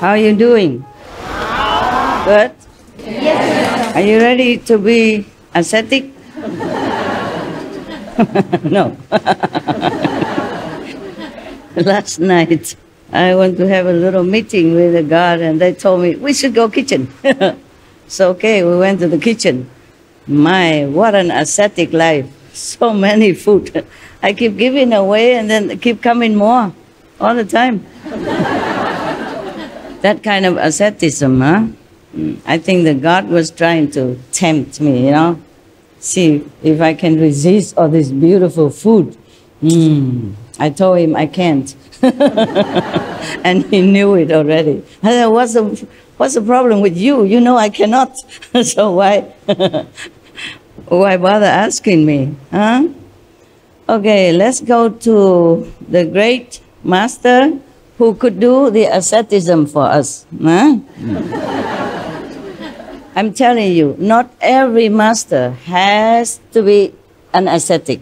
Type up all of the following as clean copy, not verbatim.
How are you doing? Good? Yes. Are you ready to be ascetic? No. Last night, I went to have a little meeting with the God, and they told me, we should go kitchen. So, okay, we went to the kitchen. My, what an ascetic life. So many food. I keep giving away and then keep coming more all the time. That kind of asceticism, huh? I think that God was trying to tempt me, you know. See if I can resist all this beautiful food. I told him I can't. And he knew it already. I said, what's the problem with you? You know I cannot. So why bother asking me? Huh? Okay, let's go to the great master who could do the asceticism for us. Huh? I'm telling you, not every master has to be an ascetic.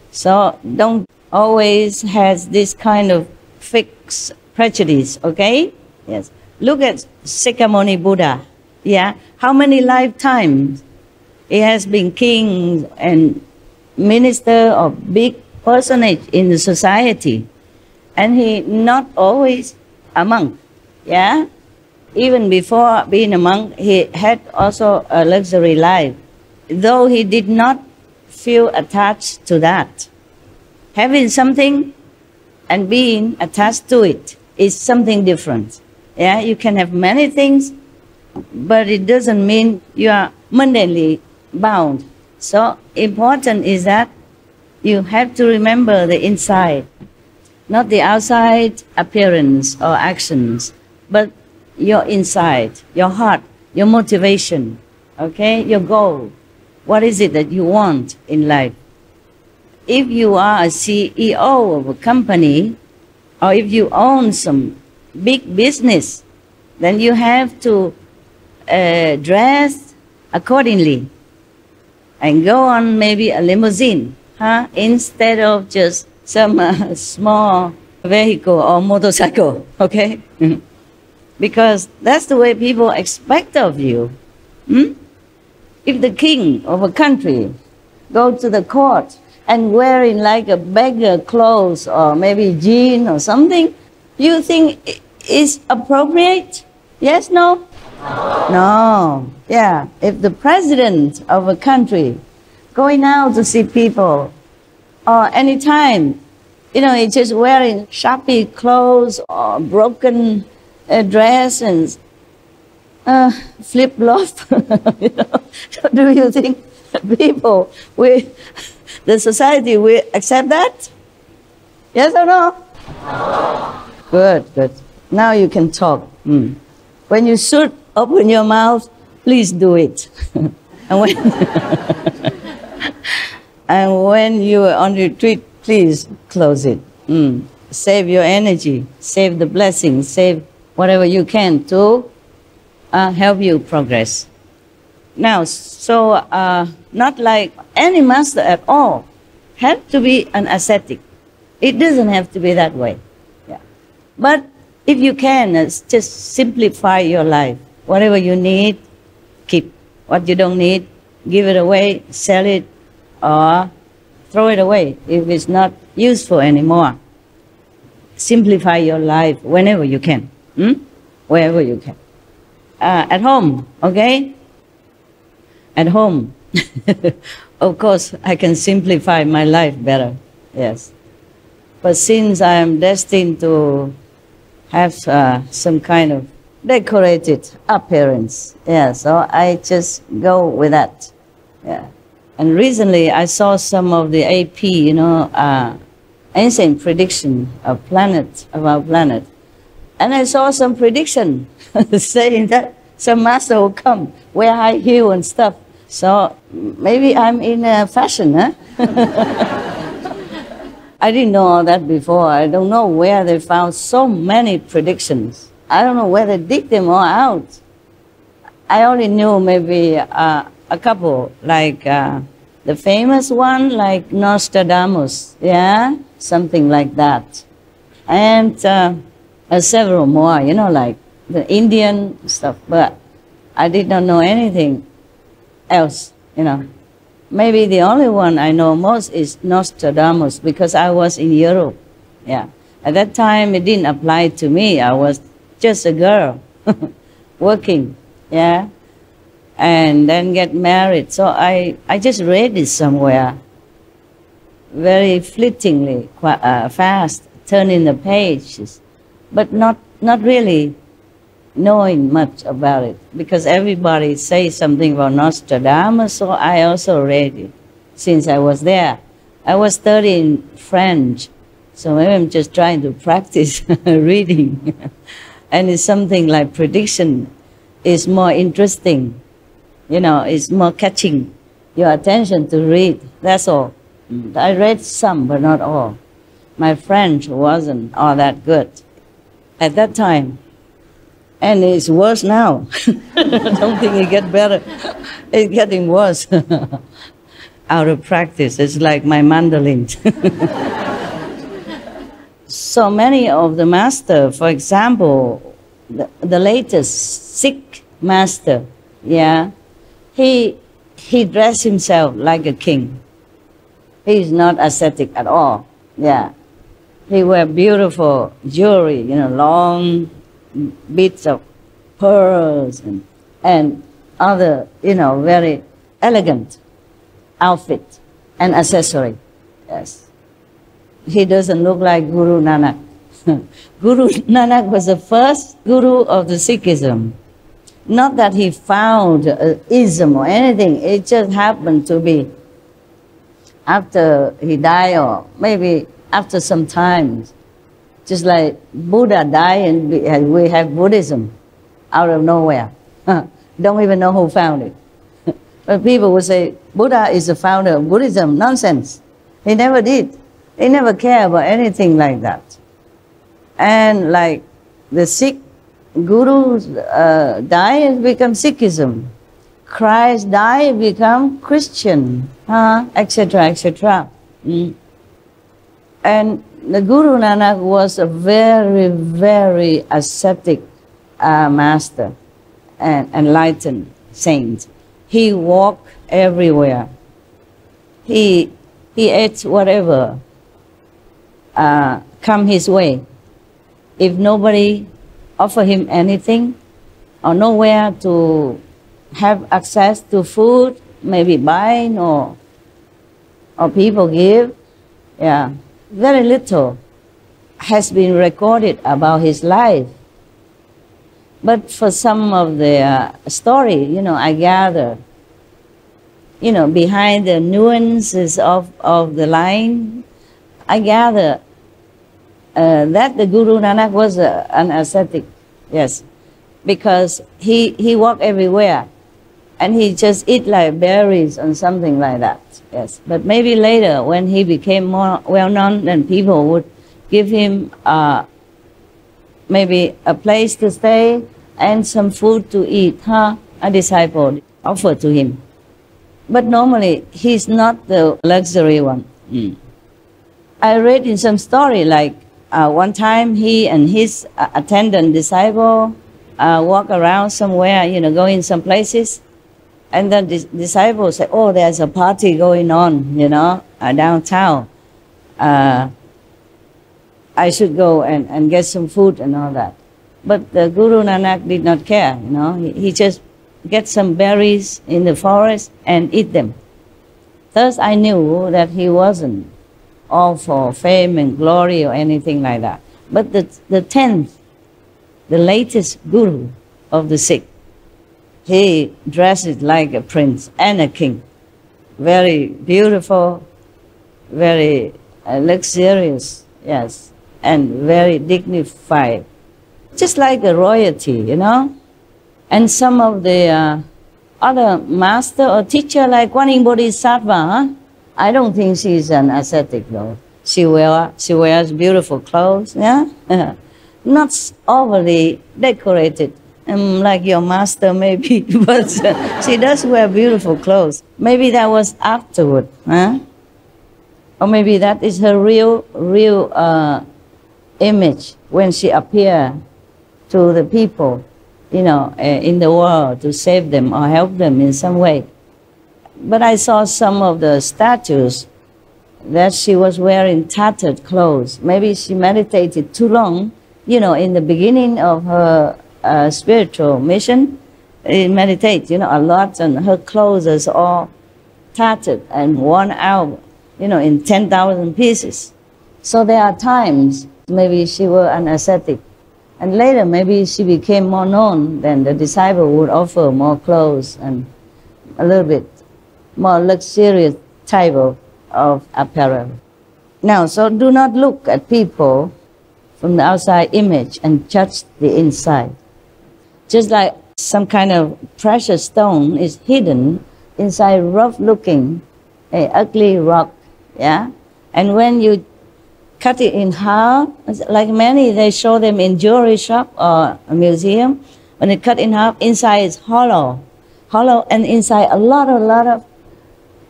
So don't always has this kind of fixed prejudice, okay? Yes. Look at Sikhamoni Buddha. Yeah. How many lifetimes he has been king and minister or big personage in the society. And he not always a monk. Yeah. Even before being a monk, he had also a luxury life, though he did not feel attached to that. Having something and being attached to it is something different. Yeah, you can have many things, but it doesn't mean you are mundanely bound. So important is that you have to remember the inside, not the outside appearance or actions, but your inside, your heart, your motivation, okay, your goal. What is it that you want in life? If you are a CEO of a company, or if you own some big business, then you have to dress accordingly and go on maybe a limousine, huh? Instead of just some small vehicle or motorcycle, okay? Because that's the way people expect of you. If the king of a country goes to the court and wearing like a beggar clothes or maybe jean or something, you think it's appropriate? Yes, no? No. Yeah. If the president of a country going out to see people or anytime, you know, he's just wearing shabby clothes or broken dress and flip-flop, you know, do you think people, the society will accept that? Yes or no? No. Good, good. Now you can talk. When you should open your mouth, please do it. And when you are on retreat, please close it. Save your energy, save the blessings, save whatever you can to help you progress. Now, so not like any master at all have to be an ascetic. It doesn't have to be that way. Yeah. But if you can, just simplify your life. Whatever you need, keep. What you don't need, give it away, sell it, or throw it away if it's not useful anymore. Simplify your life whenever you can. Wherever you can. At home, okay? At home. Of course, I can simplify my life better, yes. But since I am destined to have some kind of decorated appearance, yeah, so I just go with that, yeah. And recently I saw some of the AP, you know, ancient prediction of our planet. And I saw some prediction saying that some master will come, wear high heel and stuff. So maybe I'm in fashion, huh? I didn't know all that before. I don't know where they found so many predictions. I don't know where they dig them all out. I only knew maybe a couple, like the famous one, like Nostradamus, yeah? Something like that. And several more, you know, like the Indian stuff, but I did not know anything else, you know. Maybe the only one I know most is Nostradamus, because I was in Europe. Yeah. At that time, it didn't apply to me. I was just a girl working, yeah, and then get married. So I just read it somewhere, very fleetingly, fast, turning the pages, but not really knowing much about it, because everybody says something about Nostradamus, so I also read it since I was there. I was studying French, so maybe I'm just trying to practice reading. And it's something like prediction is more interesting, you know, it's more catching your attention to read, that's all. I read some, but not all. My French wasn't all that good at that time. And it's worse now. I don't think it gets better. It's getting worse. Out of practice, it's like my mandolin. So many of the master, for example, the latest Sikh master, yeah, he dressed himself like a king. He's not ascetic at all, yeah. He wear beautiful jewelry, you know, long bits of pearls and other, you know, very elegant outfit and accessory, yes. He doesn't look like Guru Nanak. Guru Nanak was the first guru of the Sikhism. Not that he found ism or anything, it just happened to be after he died, or maybe after some time. Just like Buddha died and we have Buddhism out of nowhere. Don't even know who found it. But people would say, Buddha is the founder of Buddhism. Nonsense. He never did. He never cared about anything like that. And like the Sikh gurus die and become Sikhism. Christ died, become Christian, etc., etc. And the Guru Nanak was a very, very ascetic master and enlightened saint. He walked everywhere. He ate whatever come his way. If nobody offer him anything, or nowhere to have access to food, maybe buying or people give, yeah, very little has been recorded about his life. But for some of the story, you know, I gather, you know, behind the nuances of the line, I gather that the Guru Nanak was an ascetic, yes, because he walked everywhere and he just eat like berries and something like that, yes. But maybe later when he became more well-known, then people would give him maybe a place to stay and some food to eat, a disciple offered to him. But normally he's not the luxury one. I read in some story like one time he and his attendant disciple walk around somewhere, you know, go in some places, and then the disciple say, oh, there's a party going on, you know, downtown. I should go and get some food and all that. But the Guru Nanak did not care, you know. He just get some berries in the forest and eat them. Thus I knew that he wasn't all for fame and glory or anything like that. But the 10th, the latest Guru of the Sikh, he dresses like a prince and a king. Very beautiful, very luxurious, yes, and very dignified. Just like a royalty, you know. And some of the other master or teacher like Kuan Yin Bodhisattva, I don't think she's an ascetic though. She wears beautiful clothes, yeah? Not overly decorated, like your master maybe, but she does wear beautiful clothes. Maybe that was afterward, huh? Or maybe that is her real image when she appeared to the people, in the world, to save them or help them in some way. But I saw some of the statues that she was wearing tattered clothes. Maybe she meditated too long, in the beginning of her spiritual mission. Meditate, a lot, and her clothes is all tattered and worn out, in 10,000 pieces. So there are times maybe she was an ascetic, and later maybe she became more known, then the disciple would offer more clothes and a little bit more luxurious type of apparel. Now, so do not look at people from the outside image and judge the inside. Just like some kind of precious stone is hidden inside rough-looking, ugly rock, yeah? And when you cut it in half, like many, they show them in jewelry shop or a museum. When it cut in half, inside is hollow, and inside a lot of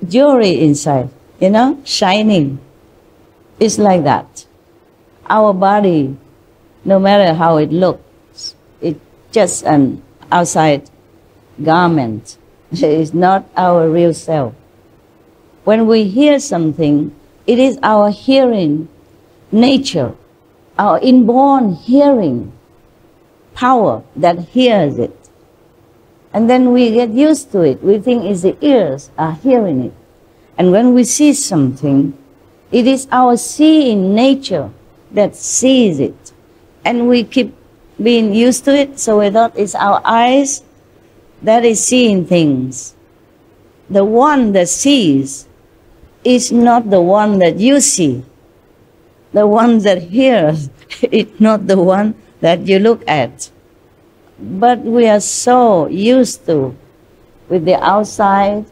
jewelry inside, shining. It's like that. Our body, no matter how it looks, it's just an outside garment. It's not our real self. When we hear something, it is our hearing nature, our inborn hearing power that hears it. And then we get used to it. We think it's the ears are hearing it. And when we see something, it is our seeing nature that sees it. And we keep being used to it, so we thought it's our eyes that is seeing things. The one that sees is not the one that you see. The one that hears is not the one that you look at. But we are so used to with the outside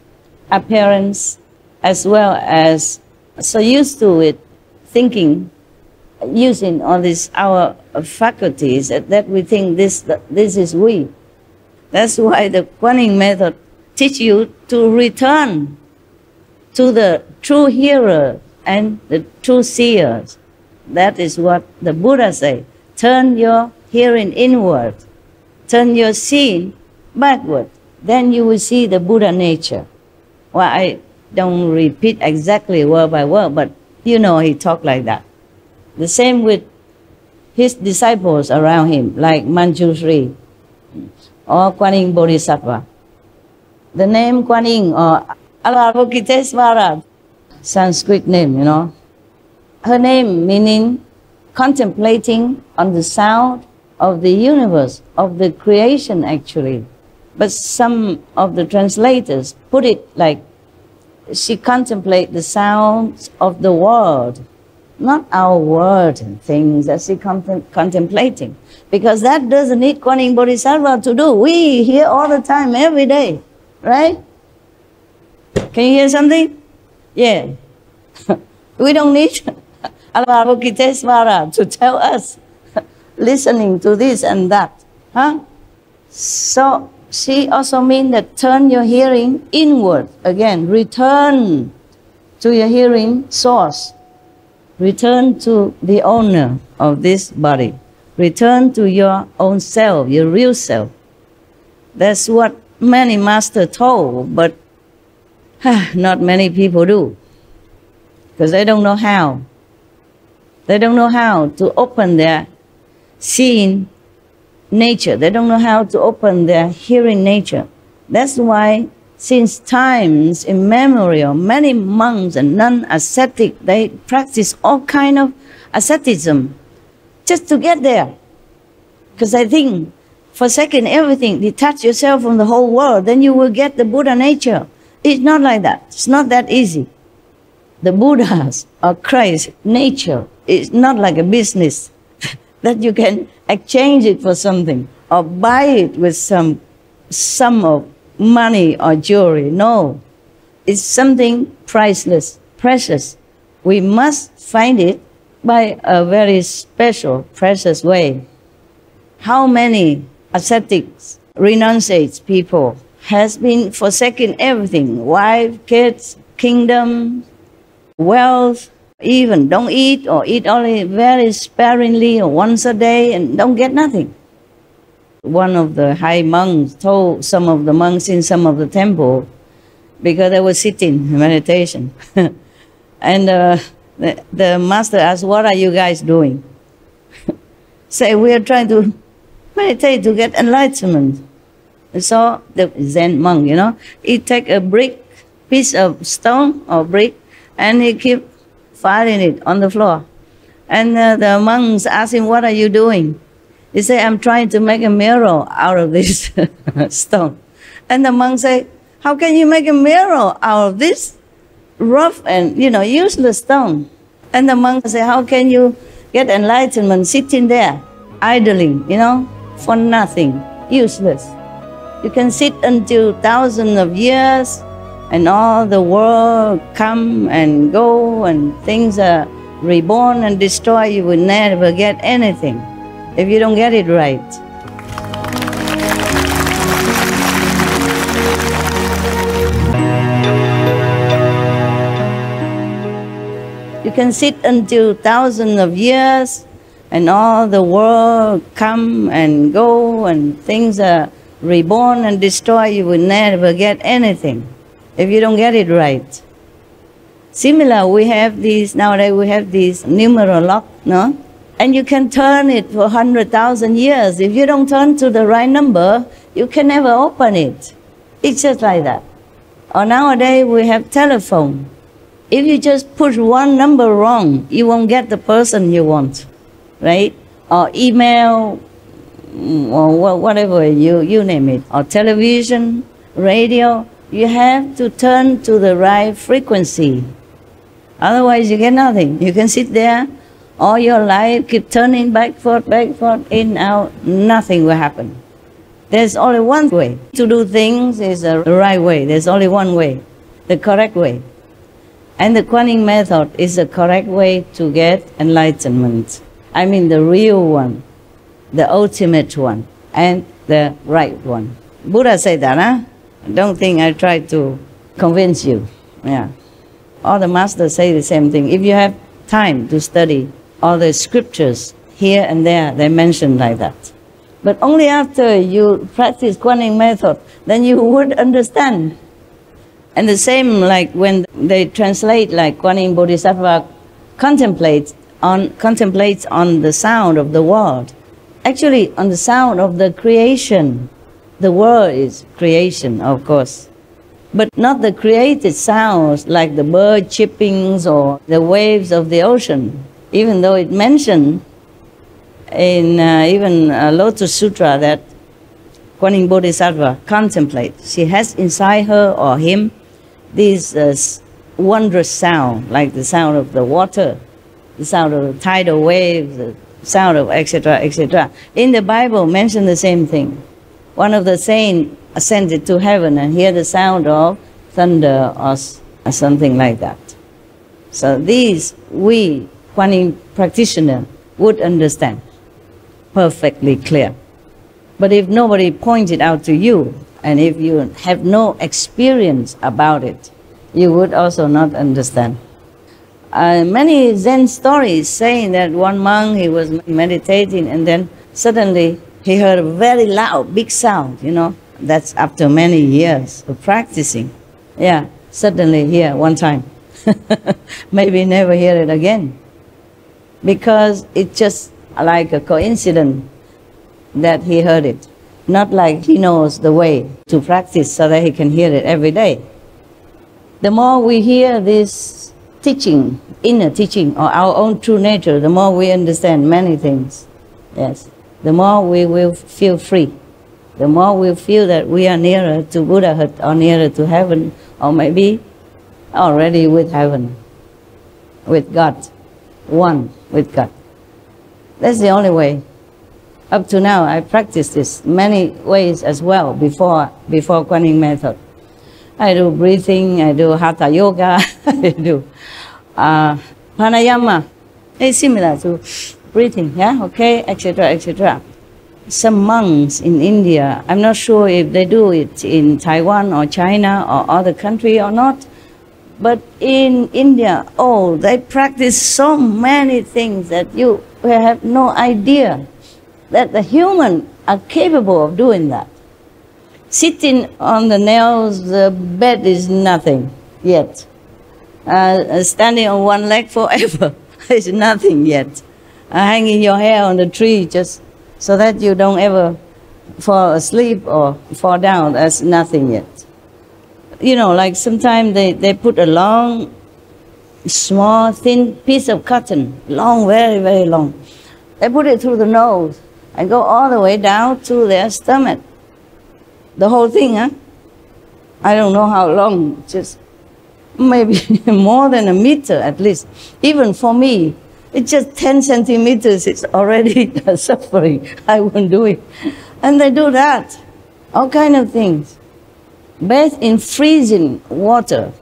appearance, as well as so used to it thinking, using all these our faculties that we think this is we. That's why the Kuan method teach you to return to the true hearer and the true seers. That is what the Buddha say. Turn your hearing inward, turn your seeing backward. Then you will see the Buddha nature. Well, I don't repeat exactly word by word, but he talked like that. The same with his disciples around him, like Manjushri or Kuan Yin Bodhisattva. The name Kuan Yin or Avalokitesvara, Sanskrit name, Her name meaning contemplating on the sound of the universe, of the creation actually. But some of the translators put it like she contemplates the sounds of the world, not our word and things that she contemplating. Because that doesn't need Kuan Yin Bodhisattva to do. We hear all the time, every day, right? Can you hear something? Yeah. We don't need Avalokitesvara to tell us, listening to this and that. Huh? So she also means that turn your hearing inward. Again, return to your hearing source. Return to the owner of this body. Return to your own self, your real self. That's what many masters told, but not many people do. Because they don't know how. They don't know how to open their seeing nature. They don't know how to open their hearing nature. That's why since times immemorial, many monks and non-ascetic, they practice all kind of asceticism just to get there. Because I think, forsaking everything, detach yourself from the whole world, then you will get the Buddha nature. It's not like that. It's not that easy. The Buddha's or Christ's nature is not like a business that you can exchange it for something or buy it with some sum of money or jewelry. No, it's something priceless, precious. We must find it by a very special, precious way. How many ascetics, renunciates people has been forsaking everything, wife, kids, kingdom, wealth, even don't eat or eat only very sparingly or once a day and don't get nothing. one of the high monks told some of the monks in some of the temple, because they were sitting in meditation. And the master asked, "What are you guys doing?" Say, "We are trying to meditate to get enlightenment." So the Zen monk, he take a piece of stone or brick, and he keep firing it on the floor. And the monks ask him, "What are you doing?" He say, "I'm trying to make a mirror out of this stone." And the monk say, "How can you make a mirror out of this rough and useless stone?" And the monk say, "How can you get enlightenment sitting there, idling, for nothing, useless? You can sit until thousands of years, and all the world come and go, and things are reborn and destroyed. You will never get anything if you don't get it right." You can sit until thousands of years, and all the world come and go, and things are reborn and destroyed. You will never get anything if you don't get it right. Similar, nowadays we have these numeral lock, no? And you can turn it for 100,000 years. If you don't turn to the right number, you can never open it. It's just like that. Or nowadays we have telephone. If you just push one number wrong, you won't get the person you want, right? Or email, or whatever, you name it. Or television, radio, you have to turn to the right frequency. Otherwise you get nothing. You can sit there all your life, keep turning back, forth, in, out, nothing will happen. There's only one way to do things, is the right way. There's only one way, the correct way. And the Kuan method is the correct way to get enlightenment. I mean the real one, the ultimate one, and the right one. Buddha said that, huh? Don't think I try to convince you. Yeah. All the masters say the same thing. If you have time to study all the scriptures, here and there, they mention like that. But only after you practice Kuan method, then you would understand. And the same like when they translate, like Kuan Bodhisattva contemplates on the sound of the world. Actually, on the sound of the creation. The world is creation, of course. But not the created sounds like the bird chirpings or the waves of the ocean. Even though it mentioned in even Lotus Sutra that Kuan Bodhisattva contemplates. She has inside her or him this wondrous sound, like the sound of the water, the sound of the tidal waves, the sound of etc., etc. In the Bible, mention the same thing. One of the saints ascended to heaven and hear the sound of thunder or something like that. So these we, Kuan Yin practitioner, would understand perfectly clear. But if nobody pointed out to you, and if you have no experience about it, you would also not understand. Many Zen stories saying that one monk, he was meditating and then suddenly he heard a very loud, big sound, That's after many years of practicing. Yeah, suddenly here one time. Maybe never hear it again. Because it's just like a coincidence that he heard it. Not like he knows the way to practice so that he can hear it every day. The more we hear this teaching, inner teaching, or our own true nature, the more we understand many things. Yes. The more we will feel free. The more we feel that we are nearer to Buddhahood or nearer to heaven, or maybe already with heaven, with God, one with God. That's the only way. Up to now, I practiced this many ways as well before Kuan Yin method. I do breathing, I do Hatha Yoga, I do pranayama. It's similar to breathing, yeah, okay, etc., etc. Some monks in India, I'm not sure if they do it in Taiwan or China or other country or not, but in India, they practice so many things that you have no idea that the human are capable of doing that. Sitting on the nails, the bed is nothing yet. Standing on one leg forever is nothing yet. Hanging your hair on the tree just so that you don't ever fall asleep or fall down, that's nothing yet. You know, like sometimes they put a long, small, thin piece of cotton, long, very, very long. They put it through the nose and go all the way down to their stomach. The whole thing, huh? I don't know how long, just maybe more than a meter at least. Even for me, it's just 10 centimeters, it's already suffering. I won't do it. And they do that, all kind of things. Bathe in freezing water,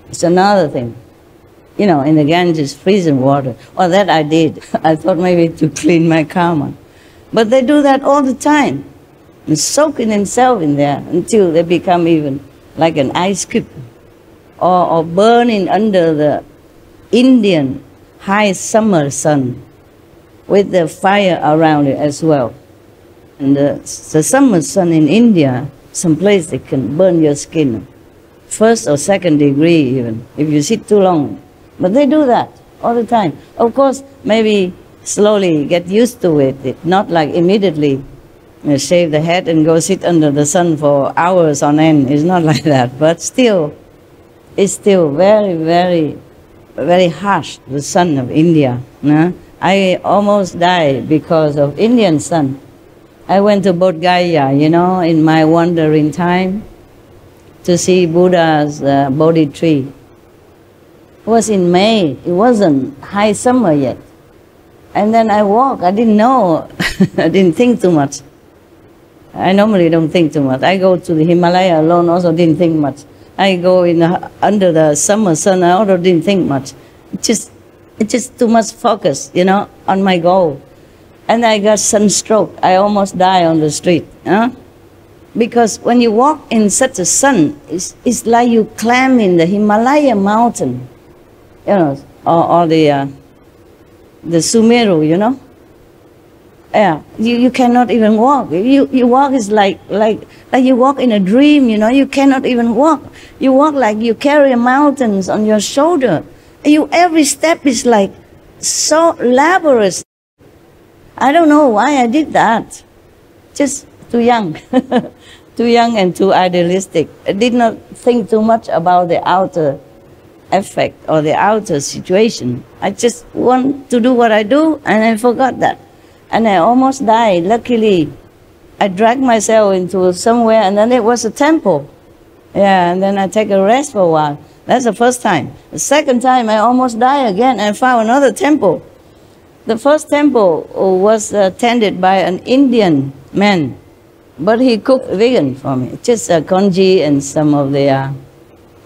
it's another thing. You know, in the Ganges, freezing water. Well, that I did. I thought maybe to clean my karma. But they do that all the time. And soaking themselves in there until they become even like an ice cube. Or burning under the Indian high summer sun with the fire around it as well. And the summer sun in India, some place they can burn your skin. 1st or 2nd degree even, if you sit too long. But they do that all the time. Of course, maybe slowly get used to it, not like immediately shave the head and go sit under the sun for hours on end. It's not like that, but still, it's still very, very, very harsh, the sun of India. No? I almost died because of Indian sun. I went to Bodh Gaya, you know, in my wandering time to see Buddha's Bodhi tree. It was in May, it wasn't high summer yet. And then I walked, I didn't know, I didn't think too much. I normally don't think too much. I go to the Himalaya alone, also didn't think much. I go under the summer sun, I also didn't think much. It's just too much focus, you know, on my goal. And I got sunstroke. I almost died on the street. Because when you walk in such a sun, it's like you climb in the Himalaya mountain, you know, or the Sumeru, you know. Yeah, you cannot even walk. You walk is like you walk in a dream, you know. You cannot even walk. You walk like you carry mountains on your shoulder. Every step is like so laborious. I don't know why I did that. Just too young. Too young and too idealistic. I did not think too much about the outer effect or the outer situation. I just want to do what I do, and I forgot that. And I almost died. Luckily, I dragged myself into somewhere, and then it was a temple. Yeah, and then I take a rest for a while. That's the first time. The second time, I almost died again and found another temple. The first temple was tended by an Indian man, but he cooked vegan for me. Just congee and some of the...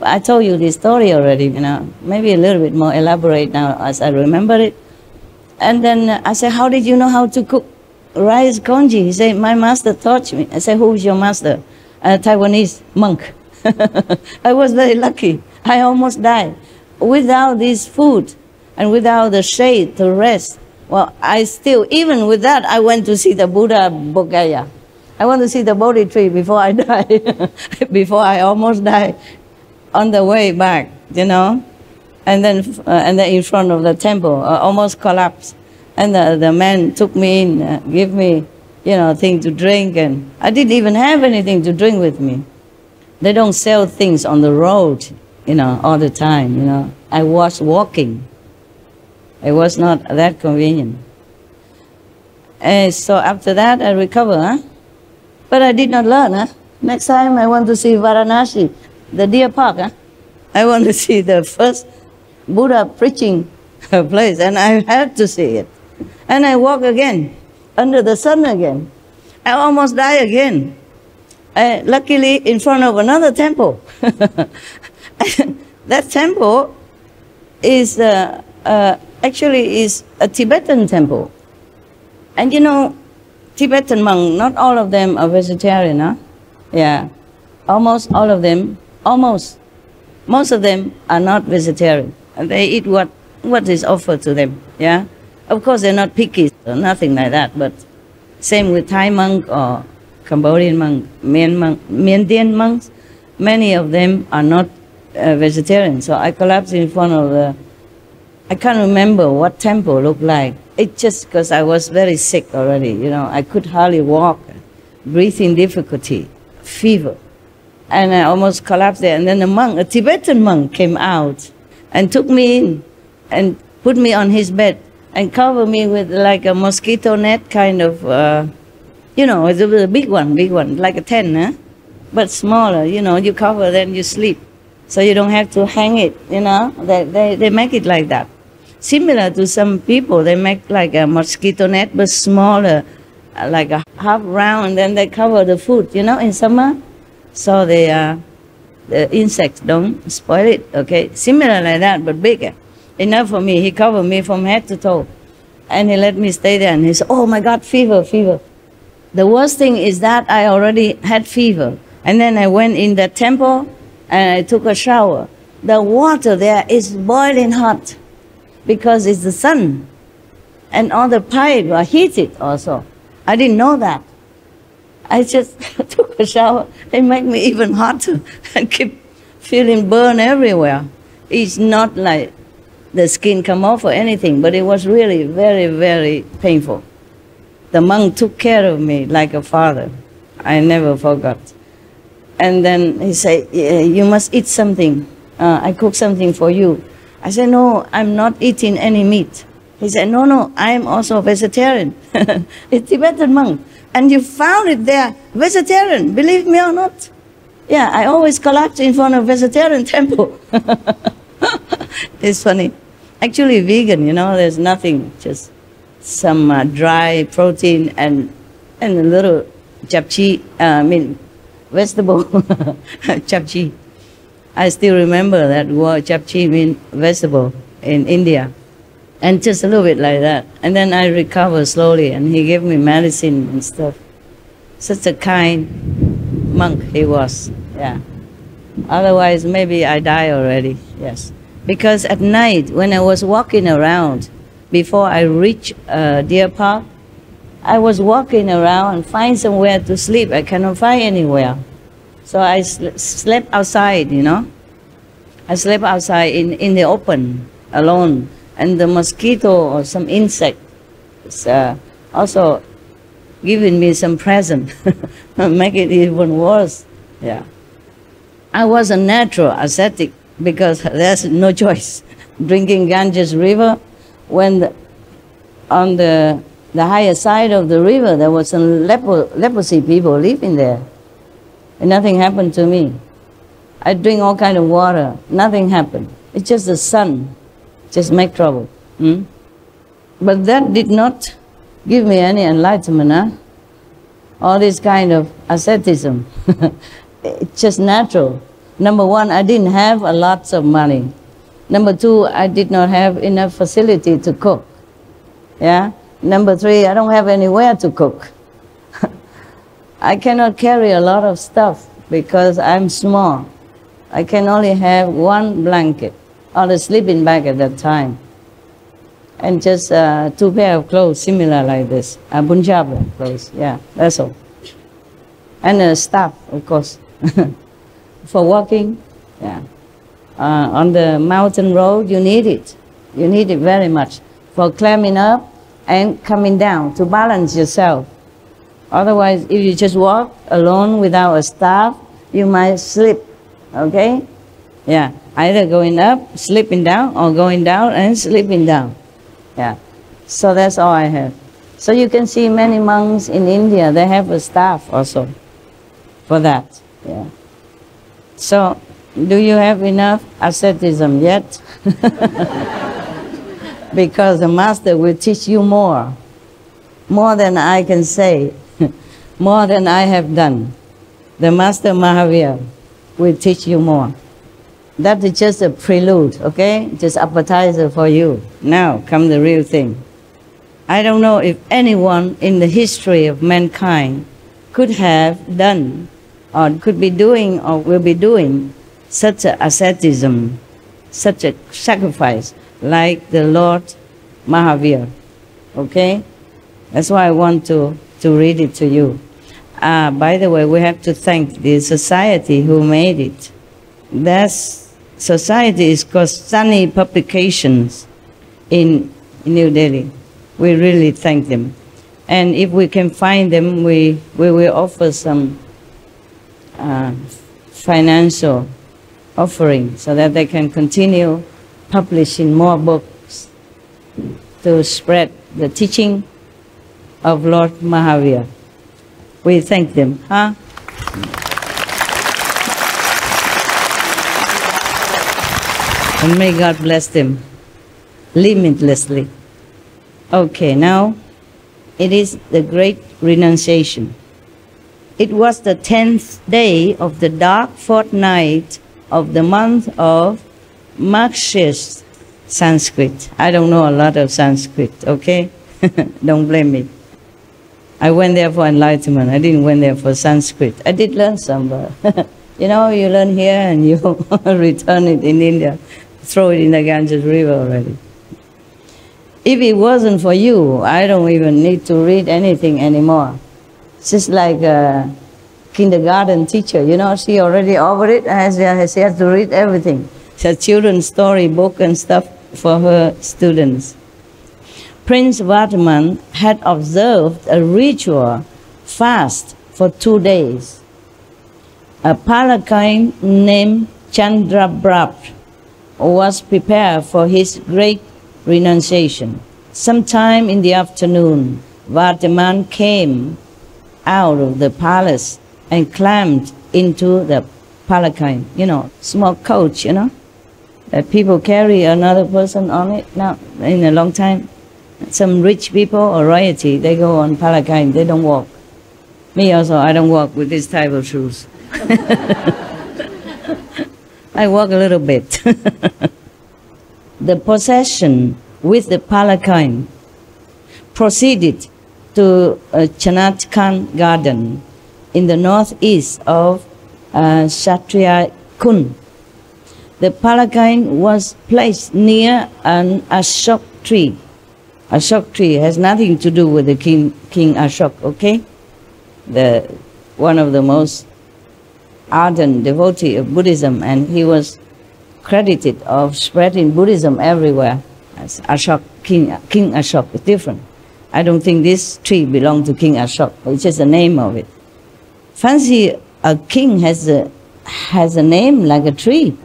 I told you this story already, you know, maybe a little bit more elaborate now as I remember it. And then I said, how did you know how to cook rice congee? He said, my master taught me. I said, who's your master? A Taiwanese monk. I was very lucky. I almost died. Without this food and without the shade to rest, well, I still, even with that, I went to see the Buddha Bodh Gaya. I want to see the Bodhi tree before I die, before I almost die on the way back, you know. And then in front of the temple, I almost collapsed. And the man took me in, gave me, you know, thing to drink, and I didn't even have anything to drink with me. They don't sell things on the road, you know, all the time, you know. I was walking. It was not that convenient. And so after that, I recovered, huh? But I did not learn, huh? Next time, I want to see Varanasi, the deer park, huh? I want to see the first Buddha preaching place, and I had to see it. And I walk again, under the sun again. I almost die again. Luckily, in front of another temple. That temple is actually is a Tibetan temple. And you know, Tibetan monks, not all of them are vegetarian, huh? Yeah, almost all of them, almost. Most of them are not vegetarian. They eat what is offered to them, yeah? Of course, they're not picky or nothing like that, but Same with Thai monk or Cambodian monk, Miandian monks. Many of them are not vegetarian. So I collapsed in front of the, I can't remember what temple looked like. It's just because I was very sick already, you know. I could hardly walk, breathing difficulty, fever. And I almost collapsed there. And then a monk, a Tibetan monk, came out and took me in and put me on his bed and covered me with like a mosquito net kind of, you know, it was a big one, like a tent, huh? But smaller, you know, you cover, then you sleep. So you don't have to hang it, you know. They make it like that. Similar to some people, they make like a mosquito net, but smaller, like a half round, and then they cover the food, you know, in summer. So the insects don't spoil it, okay? Similar like that, but bigger. Enough for me. He covered me from head to toe. And he let me stay there, and he said, oh my God, fever, fever. The worst thing is that I already had fever. And then I went in the temple, and I took a shower. The water there is boiling hot, because it's the sun. And all the pipes are heated also. I didn't know that. I just took a shower. It made me even hotter. I keep feeling burn everywhere. It's not like the skin come off or anything, but it was really very, very painful. The monk took care of me like a father. I never forgot. And then he said, you must eat something. I cook something for you. I said, no, I'm not eating any meat. He said, no, no, I'm also vegetarian. A Tibetan monk. And you found it there, vegetarian, believe me or not. Yeah, I always collapse in front of vegetarian temple. It's funny. Actually vegan, you know, there's nothing, just some dry protein and a little japchae, vegetable, japchae. I still remember that word, japchae means vegetable in India. And just a little bit like that. And then I recovered slowly, and he gave me medicine and stuff. Such a kind monk he was, yeah. Otherwise, maybe I die already, yes. Because at night, when I was walking around, before I reached Deer Park, I was walking around and find somewhere to sleep. I cannot find anywhere. So I slept outside, you know. I slept outside in the open, alone. And the mosquito or some insect is also giving me some present, make it even worse. Yeah. I was a natural ascetic because there's no choice. Drinking Ganges River, when on the higher side of the river there was some leprosy people living there. And nothing happened to me. I drink all kind of water, nothing happened. It's just the sun. Just make trouble. But that did not give me any enlightenment, huh? All this kind of asceticism. It's just natural. Number one, I didn't have a lot of money. Number two, I did not have enough facility to cook. Yeah? Number three, I don't have anywhere to cook. I cannot carry a lot of stuff because I'm small. I can only have one blanket or the sleeping bag at that time. And just 2 pairs of clothes similar like this. Punjabi clothes, yeah, that's all. And a staff, of course, for walking, yeah. On the mountain road, you need it. You need it very much for climbing up and coming down to balance yourself. Otherwise, if you just walk alone without a staff, you might slip, okay? Yeah, either going up, slipping down, or going down and slipping down. Yeah, so that's all I have. So you can see many monks in India, they have a staff also for that. Yeah. So, do you have enough asceticism yet? Because the master will teach you more than I can say, more than I have done. The master Mahavira will teach you more. That is just a prelude, okay? Just appetizer for you. Now come the real thing. I don't know if anyone in the history of mankind could have done, or could be doing, or will be doing such a asceticism, such a sacrifice, like the Lord Mahavira, okay? That's why I want to to read it to you. By the way, we have to thank the society who made it. That society is called Sunny Publications in New Delhi. We really thank them. And if we can find them, we will offer some financial offering so that they can continue publishing more books to spread the teaching of Lord Mahavira. We thank them, huh? And may God bless them limitlessly. Okay, now it is the great renunciation. It was the 10th day of the dark fortnight of the month of Marxist Sanskrit. I don't know a lot of Sanskrit, okay? Don't blame me. I went there for enlightenment. I didn't went there for Sanskrit. I did learn some, but you know, you learn here and you return it in India, throw it in the Ganges River already. If it wasn't for you, I don't even need to read anything anymore. It's just like a kindergarten teacher, you know, she already over it, and she has to read everything. She has children's story book and stuff for her students. Prince Vardhaman had observed a ritual fast for 2 days. A palanquin named Chandrabrab was prepared for his great renunciation. Sometime in the afternoon, Vardhaman came out of the palace and climbed into the palanquin, you know, small coach, you know, that people carry another person on it now in a long time. Some rich people or royalty, they go on palanquin, they don't walk. Me also, I don't walk with this type of shoes. I walk a little bit. The procession with the palanquin proceeded to a Chanatkan garden in the northeast of Kshatriya Kund. The palanquin was placed near an Ashok tree. Ashok tree has nothing to do with the King Ashok, okay? One of the most ardent devotee of Buddhism, and he was credited of spreading Buddhism everywhere. As Ashok, King Ashok is different. I don't think this tree belonged to King Ashok. It's just the name of it. Fancy a king has a name like a tree.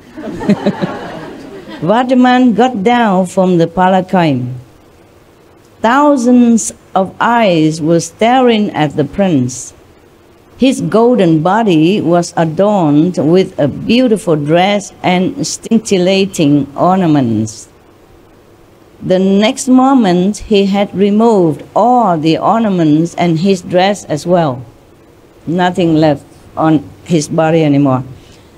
Vardhaman got down from the palanquin. Thousands of eyes were staring at the prince. His golden body was adorned with a beautiful dress and scintillating ornaments. The next moment, he had removed all the ornaments and his dress as well. Nothing left on his body anymore.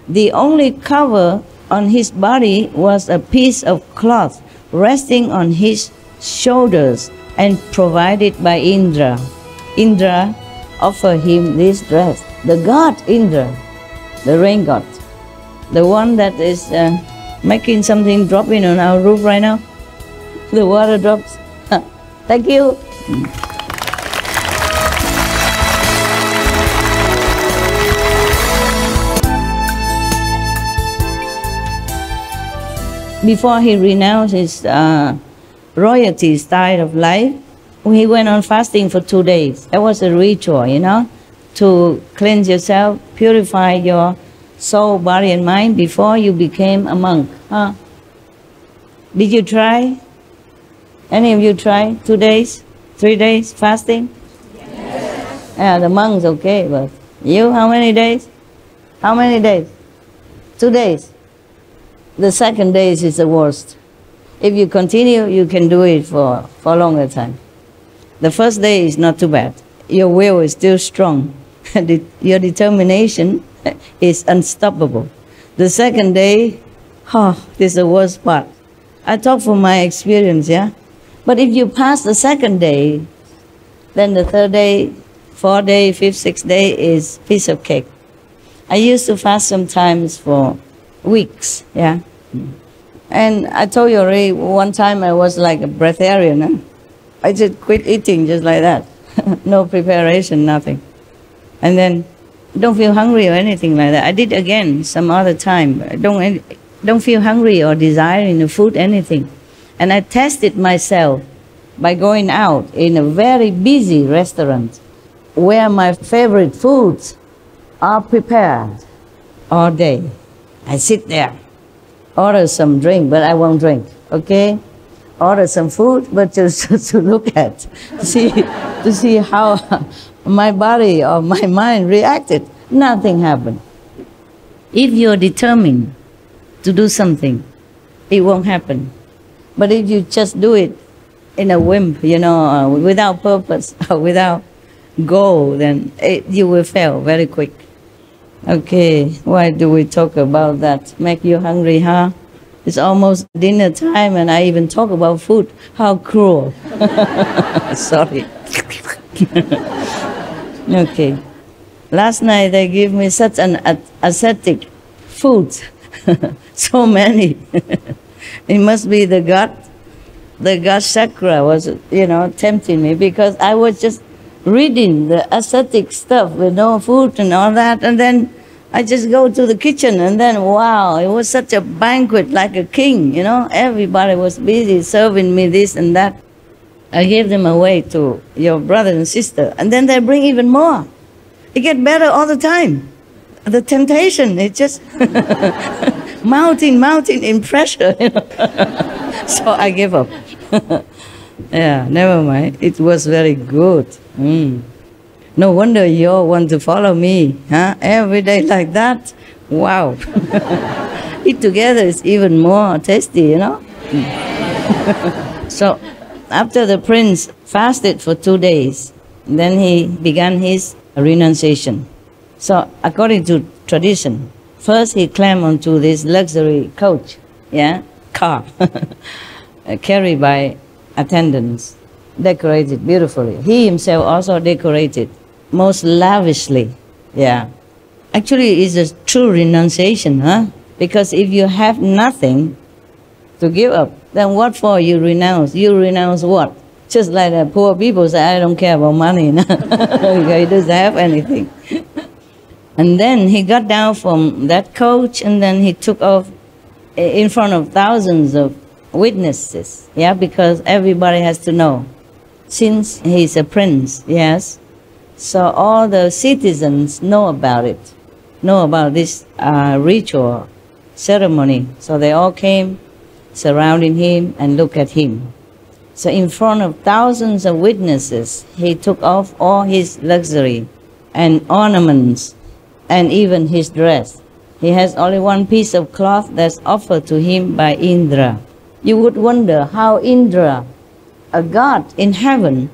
The only cover on his body was a piece of cloth resting on his shoulders and provided by Indra. Indra offered him this dress. The god Indra, the rain god, the one that is making something drop in on our roof right now. The water drops. Thank you. Before he renounced his royalty style of life, he went on fasting for 2 days. That was a ritual, you know, to cleanse yourself, purify your soul, body, and mind before you became a monk. Huh? Did you try? Any of you try 2 days, 3 days fasting? Yes. Yeah, the monks okay, but you, how many days? How many days? 2 days. The second day is the worst. If you continue, you can do it for a longer time. The first day is not too bad. Your will is still strong. Your determination is unstoppable. The second day, this is the worst part. I talk from my experience, yeah? But if you pass the second day, then the third day, fourth day, fifth, sixth day is piece of cake. I used to fast sometimes for weeks, yeah? And I told you already, one time I was like a breatharian, huh? I just quit eating just like that. No preparation, nothing. And then don't feel hungry or anything like that. I did again some other time. Don't feel hungry or desiring the food, anything. And I tested myself by going out in a very busy restaurant where my favorite foods are prepared all day. I sit there, order some drink, but I won't drink, okay? Order some food, but just to look at, to see how my body or my mind reacted. Nothing happened. If you're determined to do something, it won't happen. But if you just do it in a whim, you know, without purpose, or without goal, then you will fail very quick. Okay, why do we talk about that? Make you hungry, huh? It's almost dinner time and I even talk about food. How cruel. Sorry. Okay. Last night they gave me such an ascetic food. So many. It must be the God chakra was, you know, tempting me, because I was just reading the ascetic stuff with no food and all that, and then I just go to the kitchen, and then wow, it was such a banquet like a king, you know. Everybody was busy serving me this and that. I gave them away to your brother and sister, and then they bring even more. It gets better all the time. The temptation, it just mounting in pressure, you know. So I gave up. Yeah, never mind. It was very good. No wonder you all want to follow me, huh? Every day like that. Wow. Eat together is even more tasty, you know. So after the prince fasted for 2 days, then he began his renunciation. So according to tradition, first he climbed onto this luxury coach, yeah, car, carried by attendants, decorated beautifully. He himself also decorated most lavishly, yeah. Actually, it's a true renunciation, huh? Because if you have nothing to give up, then what for you renounce? You renounce what? Just like the poor people say, I don't care about money. No? He doesn't have anything. And then he got down from that coach, and then he took off in front of thousands of witnesses, yeah, because everybody has to know. Since he's a prince, yes, so all the citizens know about it, know about this ritual ceremony. So they all came surrounding him and look at him. So in front of thousands of witnesses, he took off all his luxury and ornaments and even his dress. He has only one piece of cloth that's offered to him by Indra. You would wonder how Indra, a god in heaven,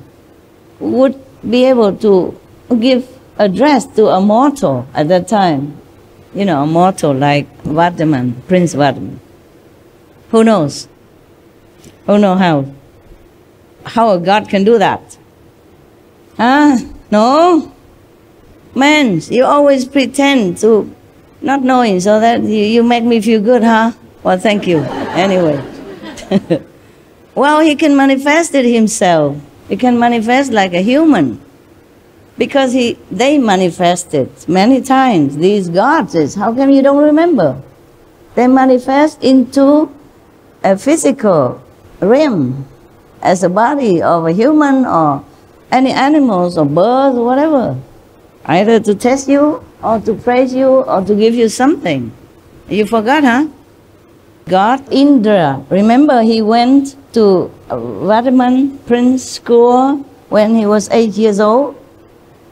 would be able to give a dress to a mortal at that time. You know, a mortal like Vardaman, Prince Vardaman. Who knows? Who knows how? How a god can do that? Huh? No? Man, you always pretend to not knowing so that you make me feel good, huh? Well, thank you. Anyway. Well, he can manifest it himself. He can manifest like a human. Because they manifested many times, these gods. How come you don't remember? They manifest into a physical realm as a body of a human or any animals or birds or whatever. Either to test you or to praise you or to give you something. You forgot, huh? God Indra. Remember he went to Vardaman Prince school when he was 8 years old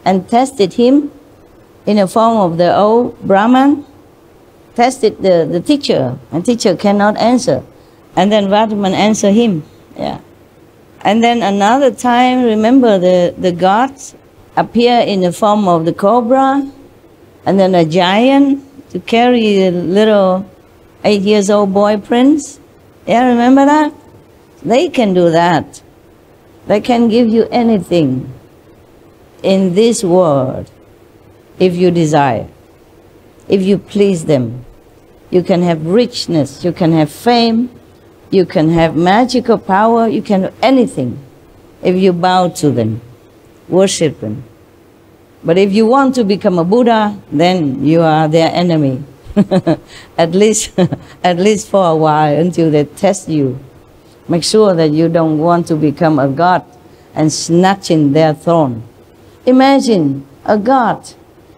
and tested him in the form of the old Brahman. Tested the teacher, and teacher cannot answer. And then Vardaman answered him. Yeah. And then another time, remember the gods appear in the form of the cobra, and then a giant to carry the little 8 years old boy prince. Yeah, remember that? They can do that. They can give you anything in this world if you desire, if you please them. You can have richness, you can have fame, you can have magical power, you can have anything if you bow to them. worship them. But if you want to become a Buddha, then you are their enemy. at least for a while, until they test you. Make sure that you don't want to become a god and snatching their throne. Imagine a god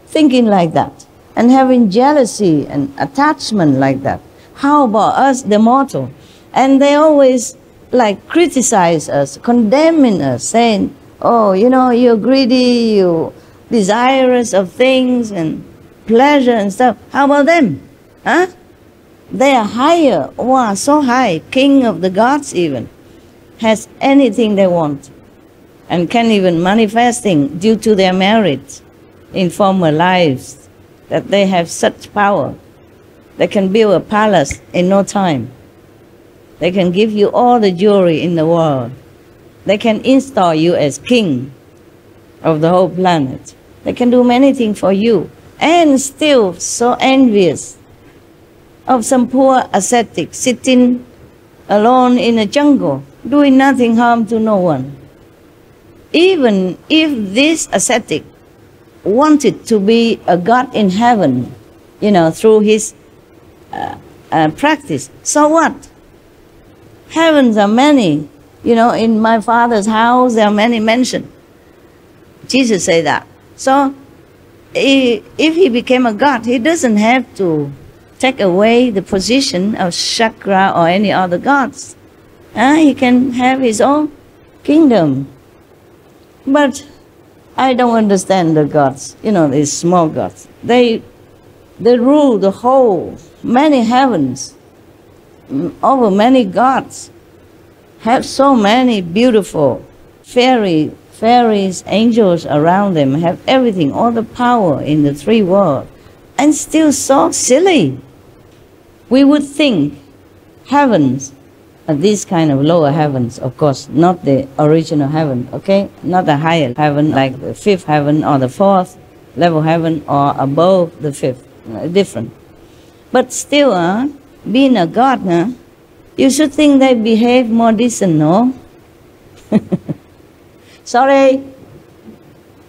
thinking like that and having jealousy and attachment like that. How about us, the mortal? And they always like criticize us, condemning us, saying, oh, you know, you're greedy, you're desirous of things and pleasure and stuff. How about them? Huh? They are higher. Wow, so high. King of the gods even. Has anything they want. And can even manifesting due to their merits in former lives. That they have such power. They can build a palace in no time. They can give you all the jewelry in the world. They can install you as king of the whole planet. They can do many things for you. And still so envious of some poor ascetic sitting alone in a jungle, doing nothing harm to no one. Even if this ascetic wanted to be a god in heaven, you know, through his practice, so what? Heavens are many. You know, in my Father's house there are many mansions. Jesus said that. So if he became a god, he doesn't have to take away the position of Chakra or any other gods. He can have his own kingdom. But I don't understand the gods, you know, these small gods. They rule the whole, many heavens, over many gods, have so many beautiful fairies, angels around them, have everything, all the power in the three worlds, and still so silly. We would think heavens are these kind of lower heavens, of course, not the original heaven, okay? Not the higher heaven like the fifth heaven or the fourth level heaven or above the fifth, different. But still, being a god, you should think they behave more decent, no? Sorry,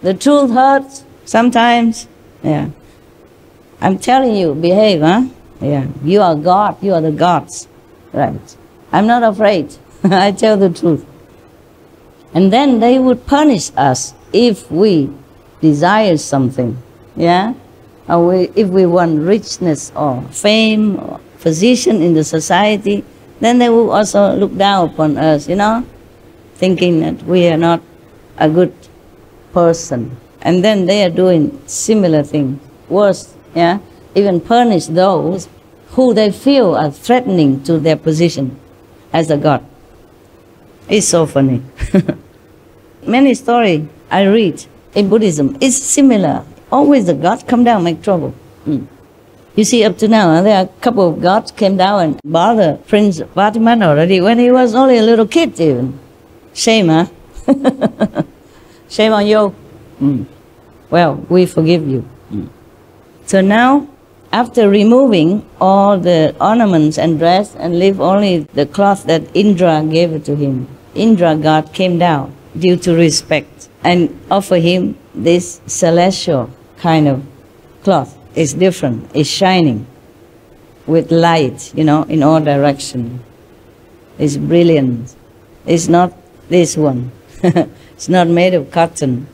the truth hurts sometimes. Yeah, I'm telling you, behave, Yeah, you are God, you are the gods, right? I'm not afraid. I tell the truth. And then they would punish us if we desire something, yeah? Or if we want richness or fame or position in the society, then they will also look down upon us, you know, thinking that we are not a good person. And then they are doing similar things, worse, yeah? Even punish those who they feel are threatening to their position as a god. It's so funny. Many stories I read in Buddhism is similar. Always the gods come down and make trouble. You see, up to now, there are a couple of gods came down and bothered Prince Vatiman already when he was only a little kid even. Shame, huh? Shame on you. Well, we forgive you. So now, after removing all the ornaments and dress and leave only the cloth that Indra gave to him, Indra god came down due to respect and offered him this celestial kind of cloth. It's different, it's shining with light, you know, in all directions. It's brilliant. It's not this one. It's not made of cotton.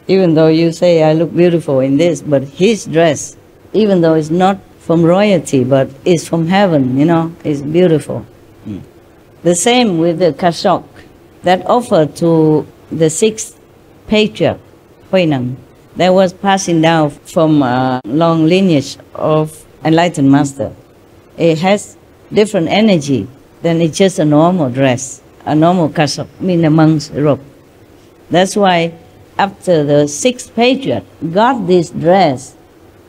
Even though you say I look beautiful in this, but his dress, even though it's not from royalty, but it's from heaven, you know, it's beautiful. The same with the kashok that offered to the sixth patriarch, Phuơng, that was passing down from a long lineage of enlightened master. It has different energy than it's just a normal dress, a normal kashok, mean a monk's robe. That's why after the sixth patriarch got this dress,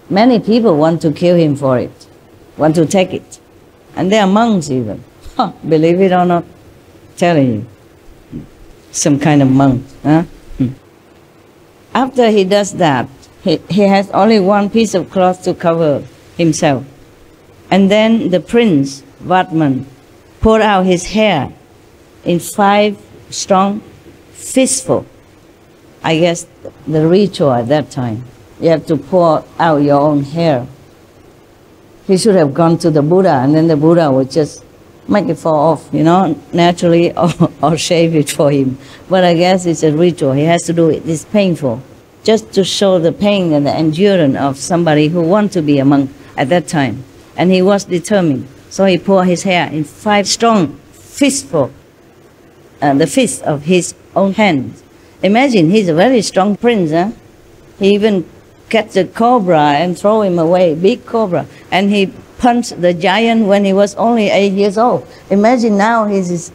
many people want to kill him for it, want to take it. And they are monks even. Believe it or not, telling you. Some kind of monk. After he does that, he has only one piece of cloth to cover himself. And then the prince, Vatman, poured out his hair in 5 strong fistfuls I guess, the ritual at that time. You have to pour out your own hair. He should have gone to the Buddha, and then the Buddha would just make it fall off, you know, naturally, or shave it for him. But I guess it's a ritual. He has to do it. It's painful, just to show the pain and the endurance of somebody who wants to be a monk at that time. And he was determined. So he poured his hair in 5 strong fistful, the fist of his own hands. Imagine, he's a very strong prince. Huh? He even catch a cobra and throw him away, big cobra. And he punched the giant when he was only 8 years old. Imagine now he's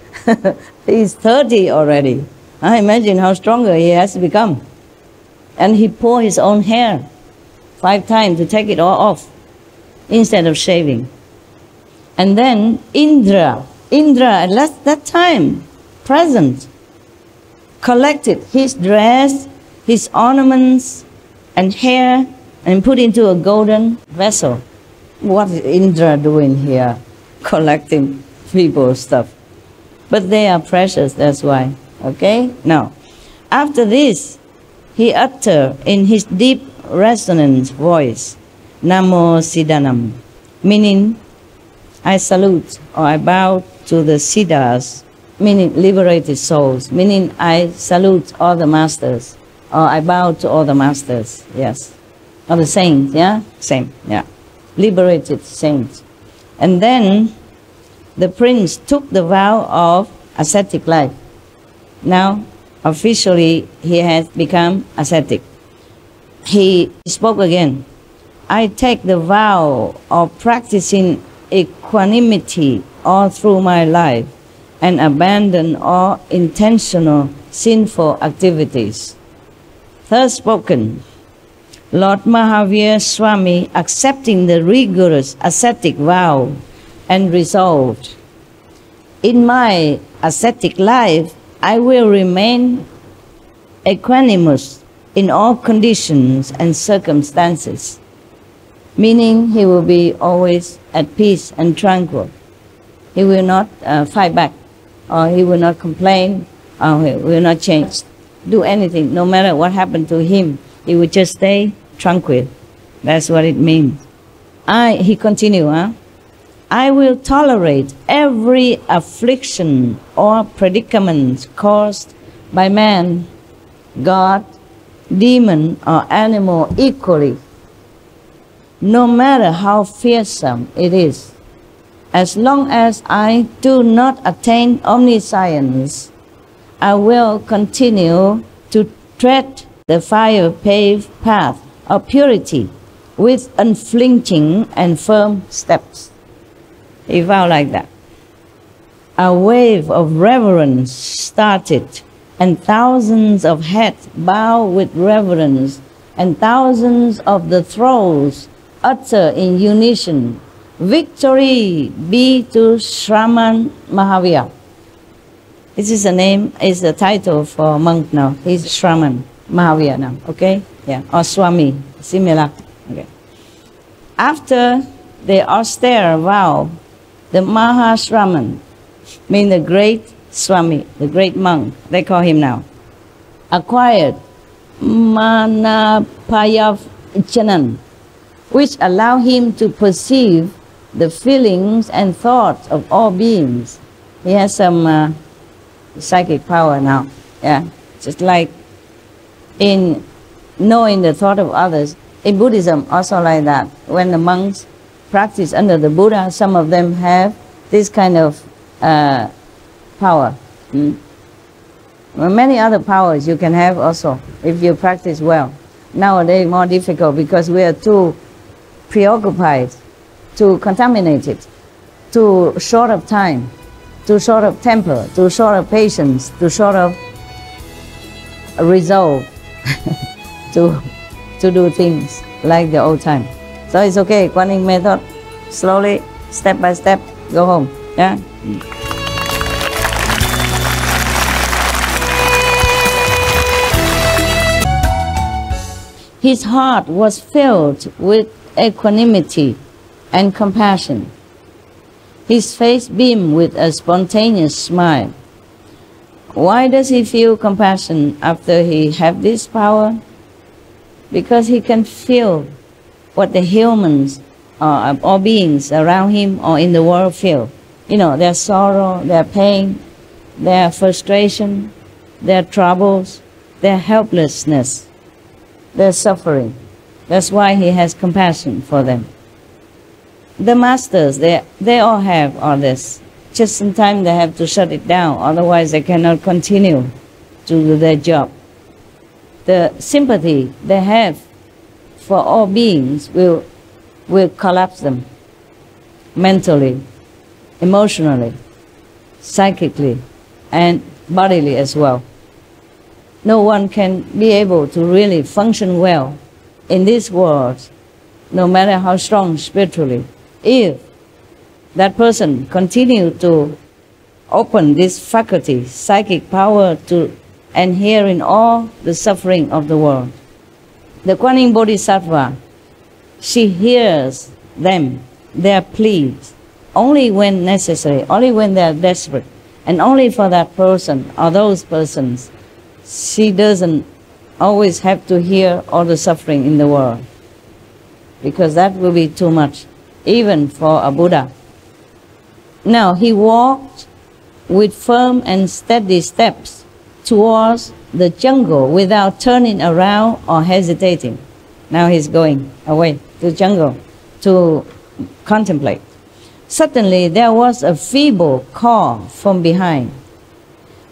30 already. Imagine how stronger he has become. And he poured his own hair 5 times to take it all off instead of shaving. And then Indra at that time, present, collected his dress, his ornaments and hair and put into a golden vessel. What is Indra doing here? Collecting people's stuff. But they are precious, that's why. Okay? Now, after this, he uttered in his deep resonant voice, Namo Siddhanam, meaning I salute or I bow to the Siddhas, meaning liberated souls, meaning I salute all the masters, or I bow to all the masters, yes. Or the saints, yeah? Same, yeah. Liberated saints. And then the prince took the vow of ascetic life. Now, officially, he has become ascetic. He spoke again. I take the vow of practicing equanimity all through my life and abandon all intentional sinful activities. Thus spoken, Lord Mahavira Swami, accepting the rigorous ascetic vow and resolved, in my ascetic life, I will remain equanimous in all conditions and circumstances, meaning he will be always at peace and tranquil. He will not fight back, or he will not complain, or he will not change, do anything. No matter what happened to him, he will just stay tranquil. That's what it means. He continued, I will tolerate every affliction or predicament caused by man, God, demon, or animal equally, no matter how fearsome it is. As long as I do not attain omniscience, I will continue to tread the fire-paved path of purity with unflinching and firm steps. He vowed like that. A wave of reverence started, and thousands of heads bow with reverence, and thousands of the throats utter in unison, Victory be to Shraman Mahavira. This is the name, is the title for monk now. He's Shraman Mahavira now, okay? Yeah, or Swami, similar. Okay. After the austere vow, the Mahashraman, means the great Swami, the great monk, they call him now, acquired Manapayavachanan, which allow him to perceive the feelings and thoughts of all beings. He has some psychic power now, yeah, just like in knowing the thought of others. In Buddhism, also like that. When the monks practice under the Buddha, some of them have this kind of power. Well, many other powers you can have also, if you practice well. Nowadays, more difficult because we are too preoccupied, too contaminated, too short of time, too short of temper, too short of patience, too short of resolve to do things like the old time. So it's okay, Kuan method, slowly, step by step, go home. Yeah. His heart was filled with equanimity and compassion. His face beamed with a spontaneous smile. Why does he feel compassion after he have this power? Because he can feel what the humans or beings around him or in the world feel. You know, their sorrow, their pain, their frustration, their troubles, their helplessness, their suffering. That's why he has compassion for them. The masters, they all have all this. Just sometimes they have to shut it down, otherwise they cannot continue to do their job. The sympathy they have for all beings will collapse them mentally, emotionally, psychically, and bodily as well. No one can be able to really function well in this world, no matter how strong spiritually, if that person continue to open this faculty, psychic power to adhere in all the suffering of the world. The Kuan Yin Bodhisattva, she hears them, their pleas, only when necessary, only when they are desperate, and only for that person or those persons. She doesn't always have to hear all the suffering in the world, because that will be too much, even for a Buddha. Now, he walked with firm and steady steps towards the jungle without turning around or hesitating. Now he's going away to the jungle to contemplate. Suddenly, there was a feeble call from behind.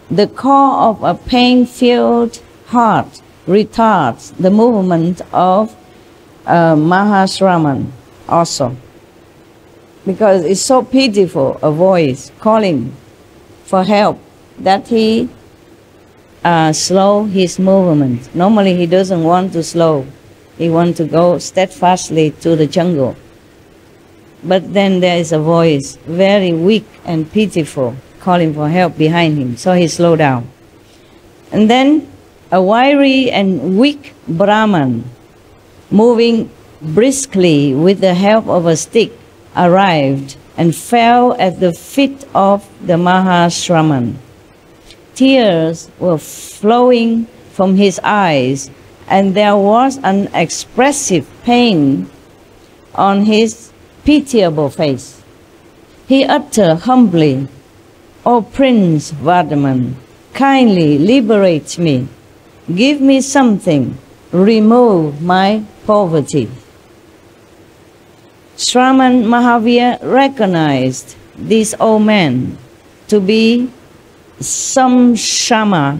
The call of a pain-filled heart retards the movement of Mahashraman also, because it's so pitiful, a voice calling for help, that he slow his movement. Normally he doesn't want to slow. He wants to go steadfastly to the jungle. But then there is a voice, very weak and pitiful, calling for help behind him, so he slowed down. And then a wiry and weak Brahman, moving briskly with the help of a stick, arrived and fell at the feet of the Mahashraman. Tears were flowing from his eyes, and there was an expressive pain on his pitiable face. He uttered humbly, "O Prince Vardhaman, kindly liberate me. Give me something. Remove my poverty." Shraman Mahavira recognized this old man to be Samshama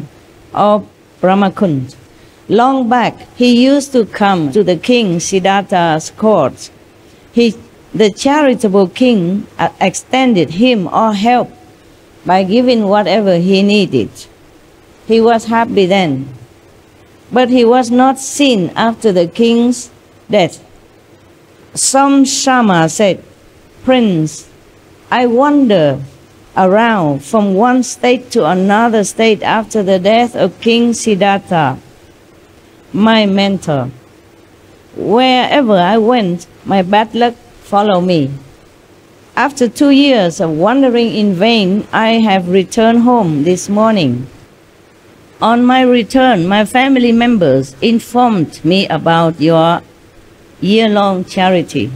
of Brahmakund. Long back, he used to come to the king Siddhartha's court. The charitable king extended him all help by giving whatever he needed. He was happy then, but he was not seen after the king's death. Samshama said, "Prince, I wander around from one state to another state after the death of King Siddhartha, my mentor. Wherever I went, my bad luck followed me. After 2 years of wandering in vain, I have returned home this morning. On my return, my family members informed me about your year-long charity.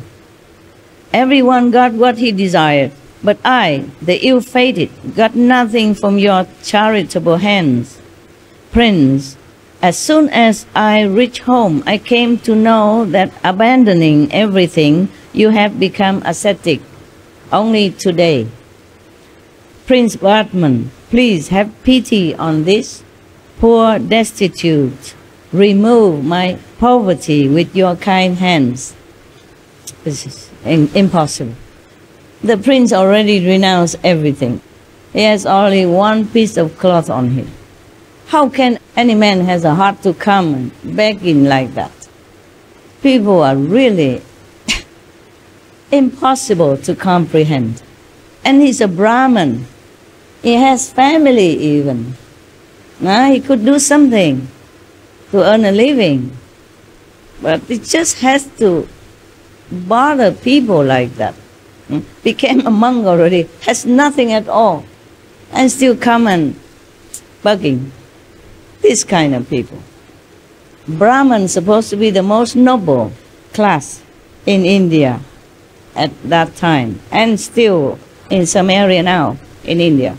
Everyone got what he desired, but I, the ill-fated, got nothing from your charitable hands. Prince, as soon as I reached home, I came to know that abandoning everything, you have become ascetic only today. Prince Vardhaman, please have pity on this poor destitute. Remove my poverty with your kind hands." This is impossible. The prince already renounced everything. He has only one piece of cloth on him. How can any man has a heart to come and beg in like that? People are really impossible to comprehend. And he's a Brahman. He has family even. Now he could do something to earn a living. But it just has to bother people like that. Became a monk already, has nothing at all, and still come and bugging. This kind of people. Brahman supposed to be the most noble class in India at that time, and still in some area now in India.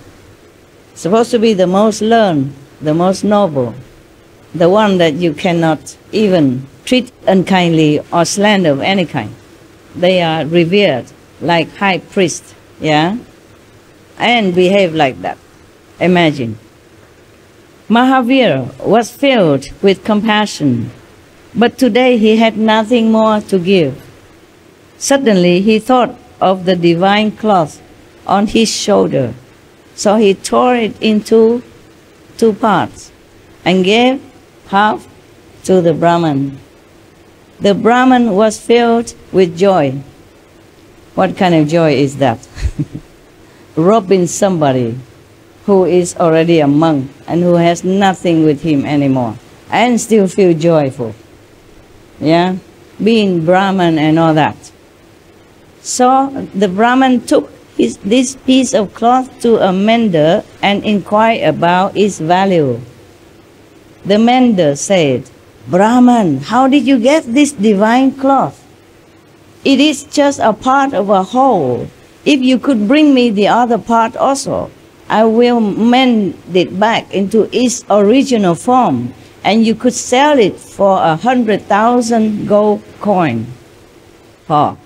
Supposed to be the most learned, the most noble, the one that you cannot even treat unkindly or slander of any kind. They are revered like high priest, yeah, and behave like that. Imagine. Mahavira was filled with compassion, but today he had nothing more to give. Suddenly he thought of the divine cloth on his shoulder, so he tore it into 2 parts and gave half to the Brahman. The Brahman was filled with joy. What kind of joy is that? Robbing somebody who is already a monk and who has nothing with him anymore, and still feel joyful. Yeah? Being Brahman and all that. So the Brahman took this piece of cloth to a mender and inquired about its value. The mender said, "Brahman, how did you get this divine cloth? It is just a part of a whole. If you could bring me the other part also, I will mend it back into its original form, and you could sell it for 100,000 gold coin." Oh.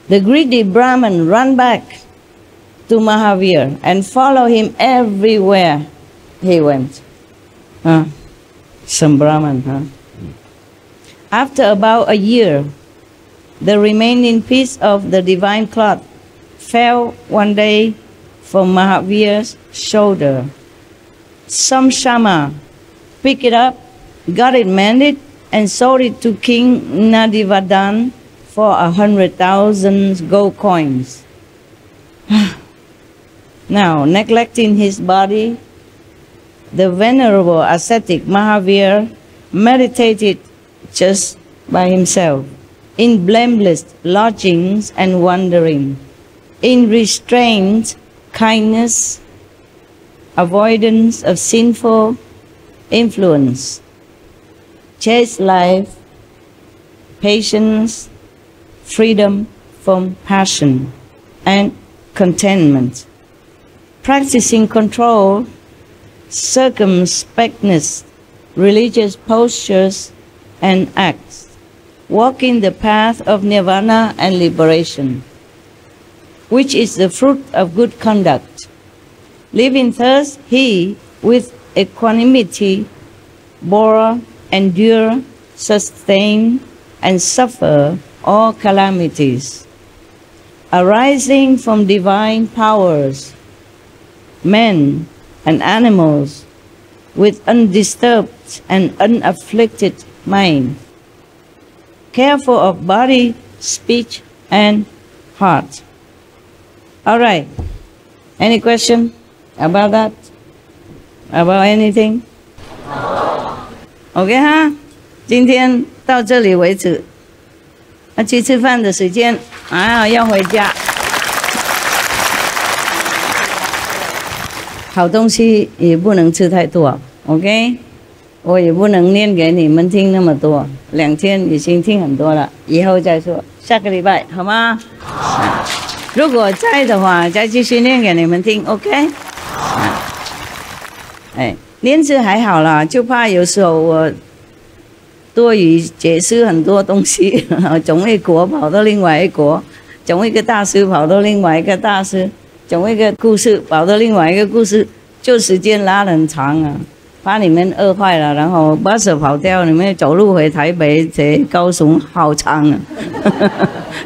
The greedy Brahman ran back to Mahavira and followed him everywhere he went. Some Brahman, huh? After about a year, the remaining piece of the divine cloth fell one day from Mahavira's shoulder. Some Shama picked it up, got it mended, and sold it to King Nadivadan for 100,000 gold coins. Now, neglecting his body, the venerable ascetic Mahavira meditated just by himself, in blameless lodgings and wandering, in restraint, kindness, avoidance of sinful influence, chaste life, patience, freedom from passion, and contentment, practicing control, circumspectness, religious postures and acts, walking the path of nirvana and liberation, which is the fruit of good conduct. Living thus, he, with equanimity, bore, endure, sustain, and suffer all calamities arising from divine powers, men and animals, with undisturbed and unafflicted mind, careful of body, speech, and heart. All right. Any question about that? About anything? OK 哈，今天到这里为止。去吃饭的时间啊，要回家。好东西也不能吃太多 ，OK？ 我也不能念给你们听那么多，2天已经听很多了，以后再说，下个礼拜好吗？如果在的话，再继续念给你们听 ，OK？ 哎，念字还好啦，就怕有时候我多余解释很多东西，从一国跑到另外一国，从一个大师跑到另外一个大师，从一个故事跑到另外一个故事，就时间拉得很长啊，把你们饿坏了，然后巴士跑掉，你们走路回台北、高雄好长啊，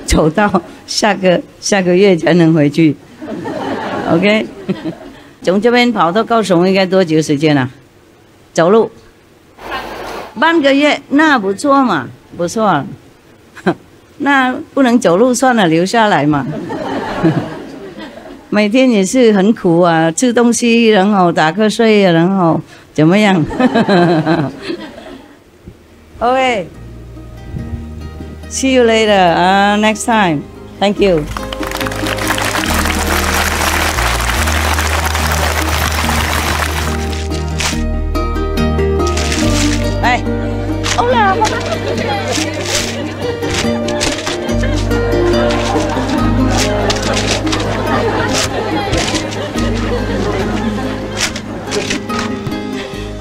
走到下个月才能回去 ，OK？ 从这边跑到高雄应该多久时间啊？走路？半个月，那不错嘛，不错。那不能走路算了，留下来嘛。每天也是很苦啊，吃东西，然后打瞌睡，然后怎么样？OK， see you later. Next time. Thank you.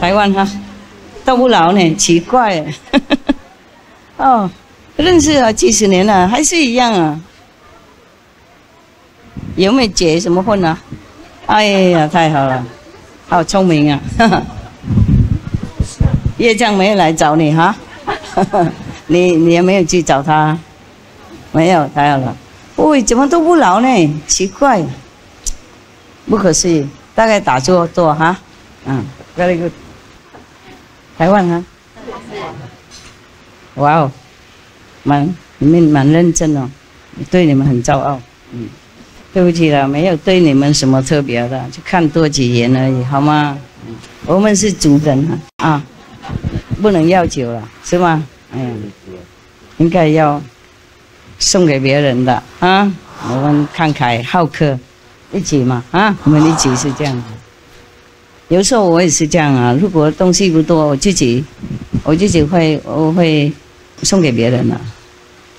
台湾哈，都不老呢，奇怪。哦，认识了几十年了，还是一样啊。有没有结什么婚啊？哎呀，太好了，好聪明啊！业障没有来找你哈？你有没有去找他？没有，太好了。喂，怎么都不老呢？奇怪，不可思议。大概打坐哈，very good。台湾哈，哇哦，你们蛮认真哦，对你们很骄傲。对不起了，没有对你们什么特别的，就看多几眼而已，好吗？我们是族人啊，不能要求了，是吗？应该要送给别人的啊。我们慷慨好客，一起嘛我们一起是这样的。有时候我也是这样啊，如果东西不多，我自己会送给别人了。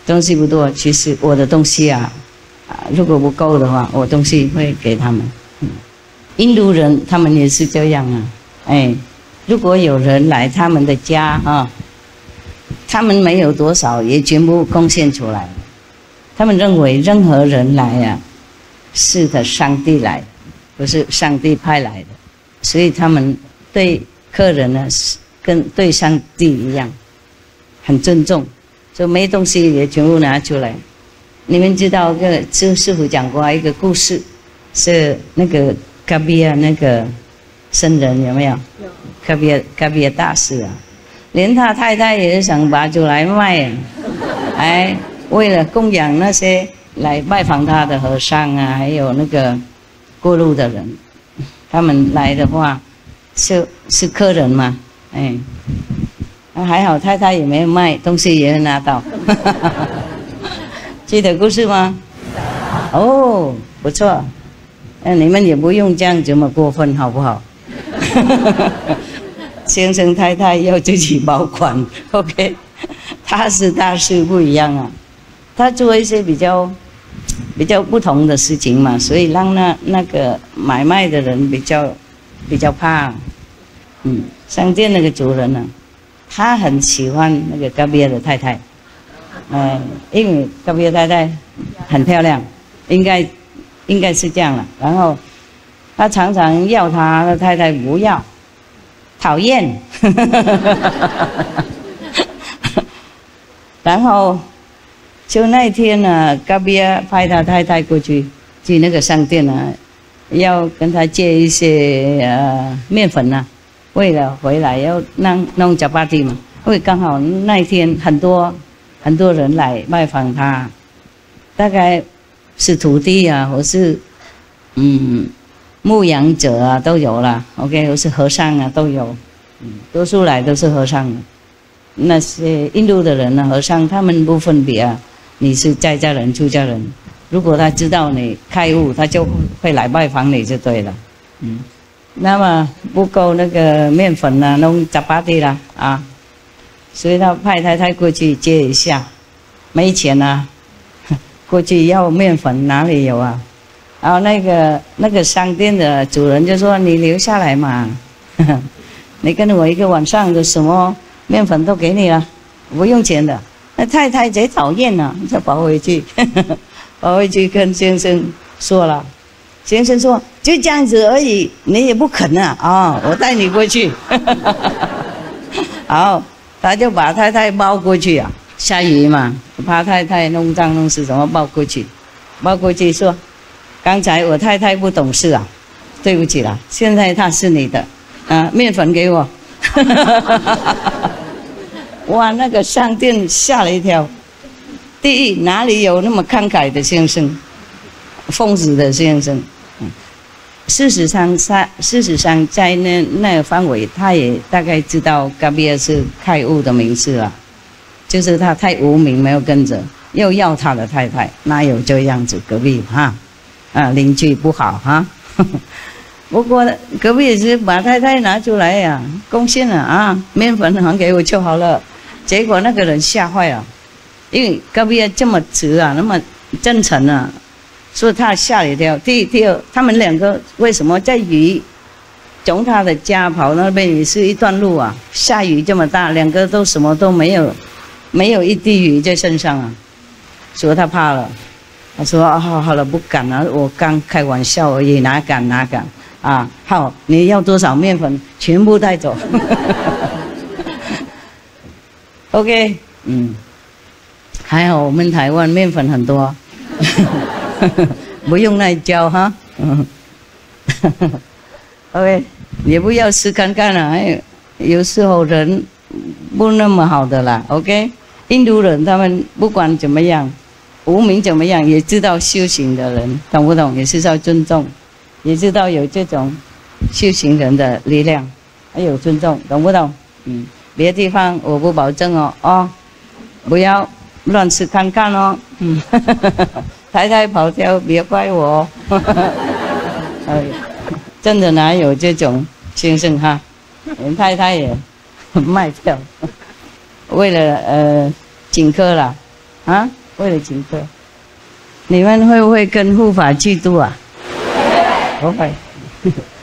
东西不多，其实我的东西如果不够的话，我东西会给他们。印度人他们也是这样如果有人来他们的家他们没有多少，也全部贡献出来。他们认为任何人来是的上帝来的，不是上帝派来的，所以他们对客人呢跟对上帝一样，很尊重，就没东西也全部拿出来。你们知道师父讲过一个故事，是那个嘎比亚那个僧人有没有？嘎比亚大师连他太太也想拔出来卖为了供养那些来拜访他的和尚还有那个过路的人，他们来的话是客人嘛，还好太太也没有卖，东西也拿到。记得故事吗？哦，不错。你们也不用这样这么过分，好不好？先生太太要自己保管 ，OK。他是大师不一样他做一些比较不同的事情嘛，所以让那个买卖的人比较怕。商店那个主人他很喜欢那个嘎比亚的太太。因为嘎比亚太太很漂亮，应该是这样了。然后他常常要他的太太不要，讨厌。然后就那一天嘎比亚派他太太过去那个商店要跟他借一些面粉为了回来要弄chapati嘛，因为刚好那一天很多人来拜访他，大概是徒弟或是牧羊者都有了 ，OK， 或是和尚都有，多数来都是和尚。那些印度的人和尚他们不分别你是在家人出家人，如果他知道你开悟，他就会来拜访你就对了。那么不够那个面粉弄chapati啦所以他派太太过去借一下，没钱过去要面粉哪里有然后那个商店的主人就说：“你留下来嘛，你跟我一个晚上的什么面粉都给你了，不用钱的。”那太太贼讨厌就跑回去，跑回去跟先生说了。先生说：“就这样子而已，你也不肯我带你过去。”好。他就把太太抱过去下雨嘛，怕太太弄脏弄湿，怎么抱过去？抱过去说：“刚才我太太不懂事对不起了，现在她是你的面粉给我。”哇，那个商店吓了一跳。第一，哪里有那么慷慨的先生，疯子的先生？事实上，在那个范围，他也大概知道嘎比亚是开悟的名字了，就是他太无名，没有跟着，又要他的太太，哪有这样子？隔壁邻居不好不过隔壁也是把太太拿出来贡献了面粉还给我就好了。结果那个人吓坏了，因为嘎比亚这么直那么真诚所以他吓了一跳。第二，他们两个为什么在雨从他的家跑那边也是一段路啊，下雨这么大，两个都什么都没有，没有一滴雨在身上啊，所以他怕了。他说：“啊，好了，不敢了，我刚开玩笑而已，哪敢啊！好，你要多少面粉，全部带走。OK， 还好我们台湾面粉很多，不用来教哈。OK， 也不要试看看啊，有时候人不那么好的啦。OK， 印度人他们不管怎么样。”无名怎么样，也知道修行的人，懂不懂？也是要尊重，也知道有这种修行人的力量，还有尊重，懂不懂？别的地方我不保证哦，不要乱吃看看哦，太太跑掉别怪我哦。真的哪有这种先生哈？连太太也卖掉，为了请客啦，啊？为了请客，你们会不会跟护法嫉妒啊？不会，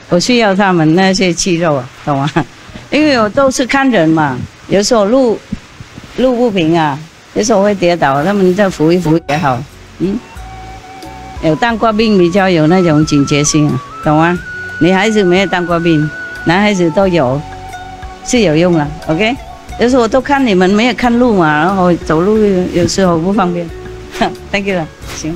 我需要他们那些肌肉啊，懂吗？因为我都是看人嘛，有时候路不平啊，有时候会跌倒，他们再扶一扶也好。有当过兵比较有那种警觉性啊，懂吗？女孩子没有当过兵，男孩子都有，是有用了。OK。有时候我都看你们没有看路嘛，然后走路有时候不方便。Thank you 了，行。